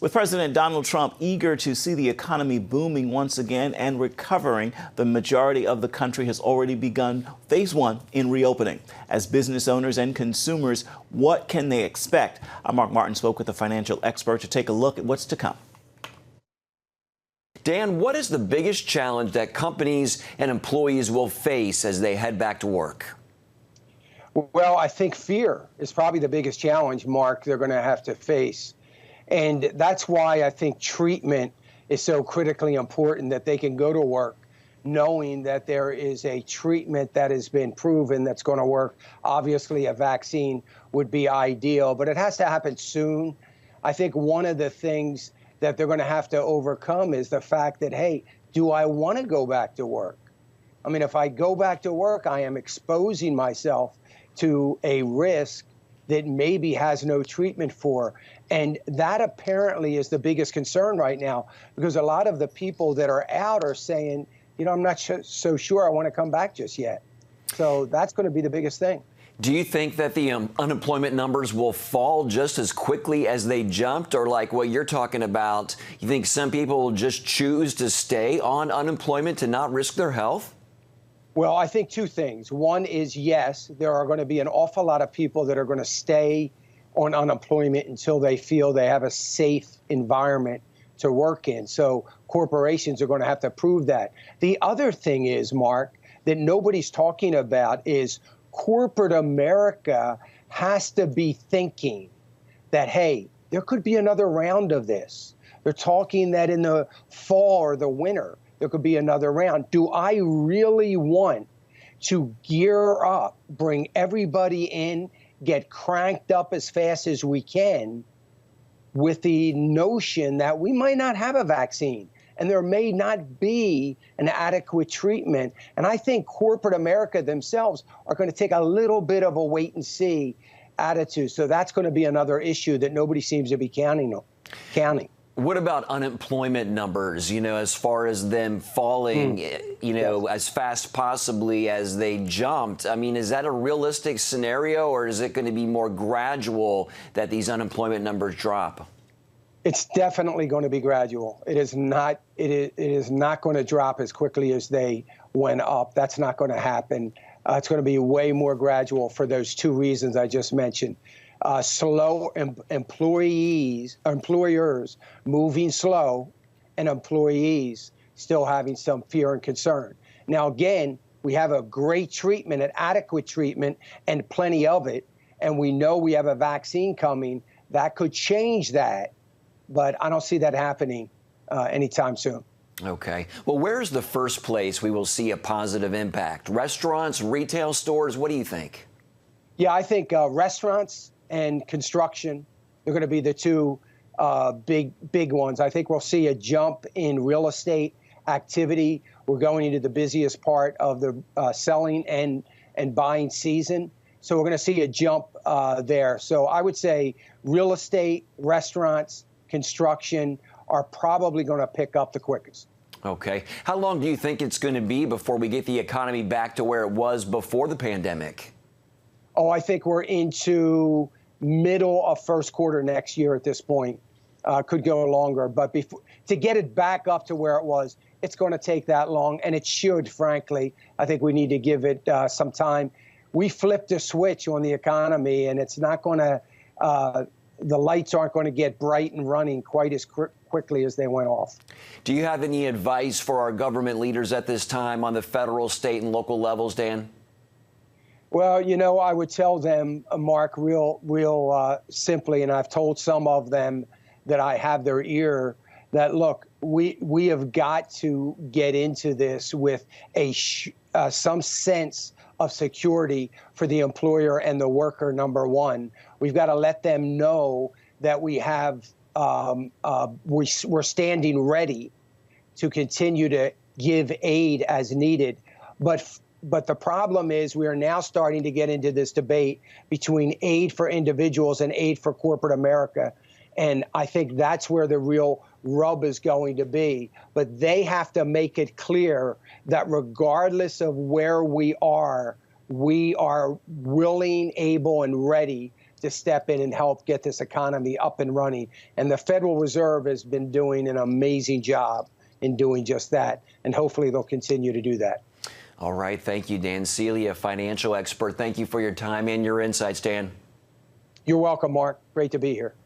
With President Donald Trump eager to see the economy booming once again and recovering, the majority of the country has already begun phase one in reopening. As business owners and consumers, what can they expect? Mark Martin spoke with a financial expert to take a look at what's to come. Dan, what is the biggest challenge that companies and employees will face as they head back to work? Well, I think fear is probably the biggest challenge, Mark, they're going to have to face. And that's why I think treatment is so critically important, that they can go to work knowing that there is a treatment that has been proven that's going to work. Obviously, a vaccine would be ideal, but it has to happen soon. I think one of the things that they're going to have to overcome is the fact that, hey, do I want to go back to work? I mean, if I go back to work, I am exposing myself to a risk that maybe has no treatment for. And that apparently is the biggest concern right now, because a lot of the people that are out are saying, you know, I'm not so sure I want to come back just yet. So that's going to be the biggest thing. Do you think that the unemployment numbers will fall just as quickly as they jumped? Or like what you're talking about, you think some people will just choose to stay on unemployment to not risk their health? Well, I think two things. One is, yes, there are going to be an awful lot of people that are going to stay on unemployment until they feel they have a safe environment to work in. So corporations are going to have to prove that. The other thing is, Mark, that nobody's talking about is corporate America has to be thinking that, hey, there could be another round of this. They're talking that in the fall or the winter, there could be another round. Do I really want to gear up, bring everybody in, get cranked up as fast as we can with the notion that we might not have a vaccine and there may not be an adequate treatment? And I think corporate America themselves are going to take a little bit of a wait and see attitude. So that's going to be another issue that nobody seems to be counting. What about unemployment numbers, you know, as far as them falling, you know, as fast possibly as they jumped? I mean, is that a realistic scenario, or is it going to be more gradual that these unemployment numbers drop? It's definitely going to be gradual. It is not going to drop as quickly as they went up. That's not going to happen. It's going to be way more gradual for those two reasons I just mentioned. Slow employers moving slow, and employees still having some fear and concern. Now, again, we have a great treatment, an adequate treatment, and plenty of it. And we know we have a vaccine coming that could change that. But I don't see that happening anytime soon. Okay. Well, where's the first place we will see a positive impact? Restaurants, retail stores? What do you think? Yeah, I think restaurants and construction are going to be the two big ones. I think we'll see a jump in real estate activity. We're going into the busiest part of the selling and buying season. So we're going to see a jump there. So I would say real estate, restaurants, construction are probably going to pick up the quickest. Okay. How long do you think it's going to be before we get the economy back to where it was before the pandemic? Oh, I think we're into middle of first quarter next year at this point. Could go longer, but to get it back up to where it was, it's going to take that long, and it should, frankly. I think we need to give it some time. We flipped a switch on the economy, and it's not going to, the lights aren't going to get bright and running quite as quickly as they went off. Do you have any advice for our government leaders at this time on the federal, state, and local levels, Dan? Well, you know, I would tell them, Mark, real simply, and I've told some of them that I have their ear, that, look, we have got to get into this with some sense of security for the employer and the worker, number one. We've got to let them know that we have, we're standing ready to continue to give aid as needed. But the problem is we are now starting to get into this debate between aid for individuals and aid for corporate America. And I think that's where the real rub is going to be. But they have to make it clear that regardless of where we are willing, able, and ready to step in and help get this economy up and running. And the Federal Reserve has been doing an amazing job in doing just that. And hopefully they'll continue to do that. All right. Thank you, Dan. Celia, financial expert. Thank you for your time and your insights, Dan. You're welcome, Mark. Great to be here.